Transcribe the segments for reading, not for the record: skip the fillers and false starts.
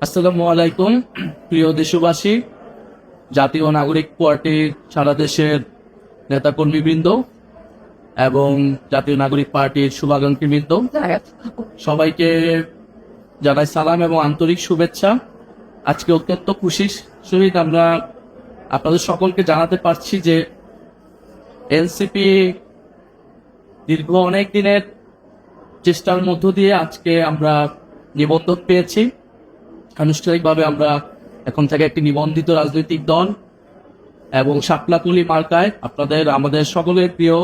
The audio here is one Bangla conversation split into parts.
আসসালামু আলাইকুম। প্রিয় দেশবাসী, জাতীয় নাগরিক পার্টির সারা দেশের নেতাকর্মীবৃন্দ এবং জাতীয় নাগরিক পার্টির শুভাকাঙ্ক্ষীবৃন্দ, সবাইকে জানাই সালাম এবং আন্তরিক শুভেচ্ছা। আজকে অত্যন্ত খুশির সহিত আমরা আপনাদের সকলকে জানাতে পারছি যে এনসিপি দীর্ঘ অনেক দিনের চেষ্টার মধ্য দিয়ে আজকে আমরা নিবন্ধন পেয়েছি। আনুষ্ঠানিকভাবে আমরা এখন থেকে একটি নিবন্ধিত রাজনৈতিক দল এবং শাপলাকলি মার্কায়, আমাদের সকলের প্রিয়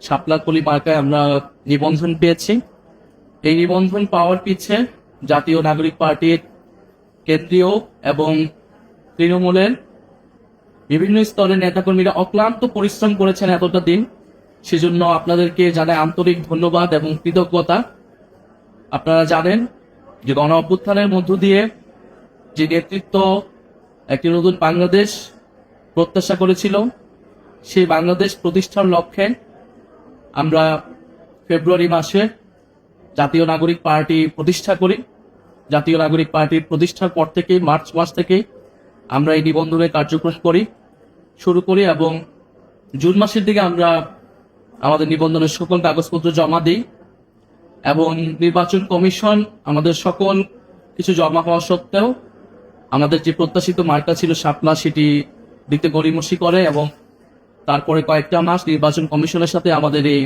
শাপলাকলি মার্কায় আমরা নিবন্ধন পেয়েছি। এই নিবন্ধন পাওয়ার পিছে জাতীয় নাগরিক পার্টির কেন্দ্রীয় এবং তৃণমূলের বিভিন্ন স্তরের নেতাকর্মীরা অক্লান্ত পরিশ্রম করেছেন এতটা দিন। সেজন্য আপনাদেরকে জানাই আন্তরিক ধন্যবাদ এবং কৃতজ্ঞতা। আপনারা জানেন যে গণ অভ্যুত্থানের মধ্য দিয়ে যে নেতৃত্ব একটি নতুন বাংলাদেশ প্রত্যাশা করেছিল, সেই বাংলাদেশ প্রতিষ্ঠার লক্ষ্যে আমরা ফেব্রুয়ারি মাসে জাতীয় নাগরিক পার্টি প্রতিষ্ঠা করি। জাতীয় নাগরিক পার্টির প্রতিষ্ঠার পর থেকে মার্চ মাস থেকে আমরা এই নিবন্ধনের কার্যক্রম শুরু করি এবং জুন মাসের দিকে আমরা আমাদের নিবন্ধনের সকল কাগজপত্র জমা দিই এবং নির্বাচন কমিশন আমাদের সকল কিছু জমা হওয়া সত্ত্বেও আমাদের যে প্রত্যাশিত মার্কা ছিল শাপলা, সেটি দিতে গড়িমসি করে এবং তারপরে কয়েকটা মাস নির্বাচন কমিশনের সাথে আমাদের এই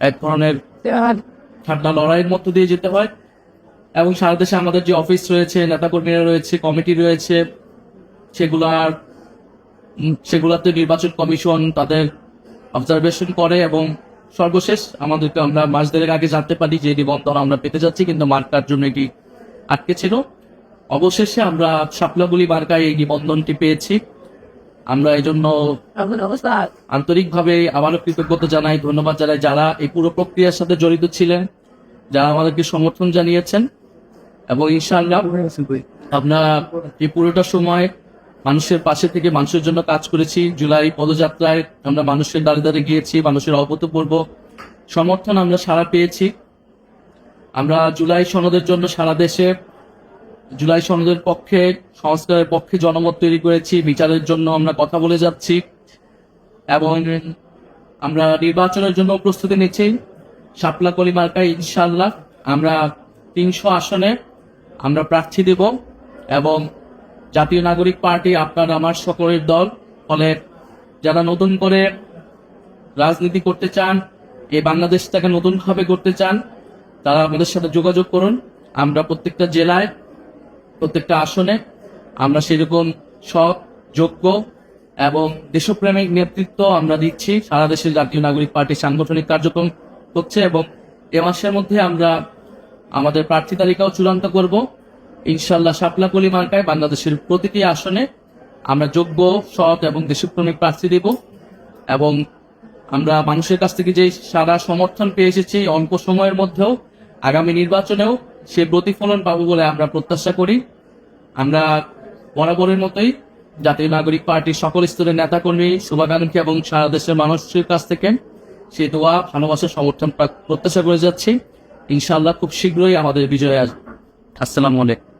এক ধরনের ঠান্ডা লড়াইয়ের মধ্য দিয়ে যেতে হয় এবং সারা দেশে আমাদের যে অফিস রয়েছে, নেতাকর্মীরা রয়েছে, কমিটি রয়েছে, সেগুলাতে নির্বাচন কমিশন তাদের অবজারভেশন করে এবং সর্বশেষ আমাদেরকে আমরা মাস দেড়েক আগে জানতে পারি যে নিবন্ধন আমরা পেতে যাচ্ছি, কিন্তু মার্কার জন্য এটি আটকে ছিল। অবশেষে আমরা শাপলাকলি মার্কায় এই নিবন্ধনটি পেয়েছি। আমরা এই জন্য আন্তরিকভাবে আবারও কৃতজ্ঞতা জানাই, ধন্যবাদ জানাই যারা এই পুরো প্রক্রিয়ার সাথে জড়িত ছিলেন, যারা আমাদেরকে সমর্থন জানিয়েছেন এবং ইনশাআল্লাহ আমরা এই পুরোটা সময় মানুষের পাশে থেকে মানুষের জন্য কাজ করেছি। জুলাই পদযাত্রায় আমরা মানুষের দ্বারে দ্বারে গিয়েছি, মানুষের অভূতপূর্ব সমর্থন আমরা সারা পেয়েছি। আমরা জুলাই সনদের জন্য সারা দেশে জুলাই সনদের পক্ষে, সংস্কারের পক্ষে জনমত তৈরি করেছি। বিচারের জন্য আমরা কথা বলে যাচ্ছি এবং আমরা নির্বাচনের জন্য প্রস্তুতি নিচ্ছি। শাপলাকলি মার্কায় ইনশাআল্লাহ আমরা 300 আসনে আমরা প্রার্থী দেব এবং জাতীয় নাগরিক পার্টি আপনার আমার সকলের দল। ফলে যারা নতুন করে রাজনীতি করতে চান, এই বাংলাদেশটাকে নতুনভাবে করতে চান, তারা আমাদের সাথে যোগাযোগ করুন। আমরা প্রত্যেকটা জেলায়, প্রত্যেকটা আসনে আমরা সেরকম সৎ, যোগ্য এবং দেশপ্রেমিক নেতৃত্ব আমরা দিচ্ছি। সারা দেশের জাতীয় নাগরিক পার্টির সাংগঠনিক কার্যক্রম হচ্ছে এবং এ মাসের মধ্যে আমরা আমাদের প্রার্থী তালিকাও চূড়ান্ত করব। ইনশাআল্লাহ শাপলাকলি মার্কায় বাংলাদেশের প্রতিটি আসনে আমরা যোগ্য, সৎ এবং দেশপ্রেমিক প্রার্থী দেব এবং আমরা মানুষের কাছ থেকে যে সারা সমর্থন পেয়ে এসেছি অল্প সময়ের মধ্যেও আগামী নির্বাচনেও সে প্রতিফলন পাবো বলে আমরা প্রত্যাশা করি। আমরা বরাবরের মতোই জাতীয় নাগরিক পার্টির সকল স্তরের নেতাকর্মী, শুভাকাঙ্ক্ষী এবং সারা দেশের মানুষের কাছ থেকে সে দোয়া, ভালোবাসা, সমর্থন প্রত্যাশা করে যাচ্ছি। ইনশাআল্লাহ খুব শীঘ্রই আমাদের বিজয় আসবে। আসসালামু আলাইকুম।